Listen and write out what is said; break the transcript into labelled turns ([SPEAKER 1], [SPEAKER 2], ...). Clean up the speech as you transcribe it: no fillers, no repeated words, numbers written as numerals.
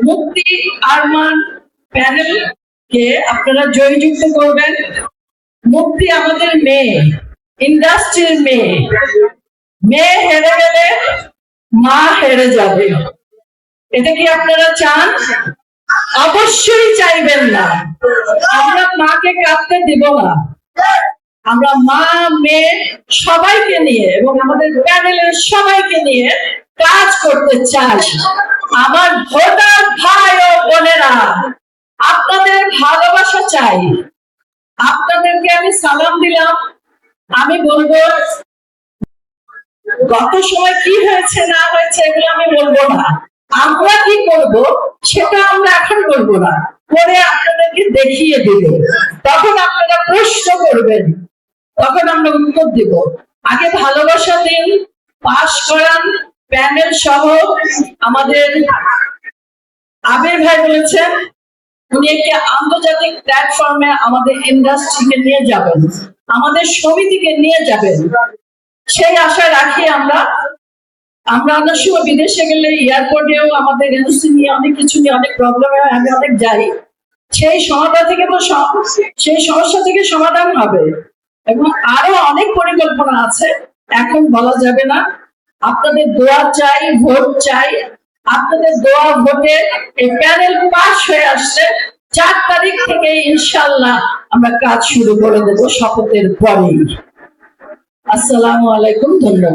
[SPEAKER 1] মুক্তি আরমান প্যানেল কে আপনারা জয়যুক্ত করবেন। মুক্তি আমাদের মেয়ে, ইন্ডাস্ট্রির মেয়ে। মেয়ে হেরে গেলে মা হেরে যাবে, এটা কি আপনারা চান? অবশ্যই চাইবেন না। আমরা মাকে কাঁদতে দিব না। আমরা মা মেয়ে সবাইকে নিয়ে এবং আমাদের প্যানেলের সবাইকে নিয়ে কাজ করতে চাই। আমার ভোটার ভাই ও বোনেরা, আপনাদের ভালোবাসা চাই। আপনাদেরকে আমি সালাম দিলাম। আমি বলবো গত সময় কি হয়েছে না হয়েছে এগুলো আমি বলবো না। আমরা কি করব সেটা আমরা এখন বলবো না, পরে আপনাদেরকে দেখিয়ে দেব। তখন আপনারা প্রশ্ন করবেন, তখন আমরা উত্তর দেব। আগে ভালোবাসা দিন, পাস করান প্যানেল সহ। আমাদের আবির ভাই বলেছেন উনি একটি আন্তর্জাতিক প্ল্যাটফর্মে আমাদের ইন্ডাস্ট্রিকে নিয়ে যাবেন, আমাদের সমিতিকে নিয়ে যাবেন, সেই আশা রাখি আমরা। অনেক সময় বিদেশে গেলে এয়ারপোর্টেও আমাদের এনওসি নিয়ে অনেক কিছু নিয়ে অনেক প্রবলেম হয়, আমি অনেক যাই। সেই সমস্যা থেকে সমাধান হবে এবং আরো অনেক পরিকল্পনা আছে, এখন বলা যাবে না। আপনাদের দোয়া চাই, ভোট চাই। আপনাদের দোয়া ভোটে এই প্যানেল পাস হয়ে আসছে। 4 তারিখ থেকে ইনশাআল্লাহ আমরা কাজ শুরু করে দেব শপথের পরেই। আসসালামু আলাইকুম, ধন্যবাদ।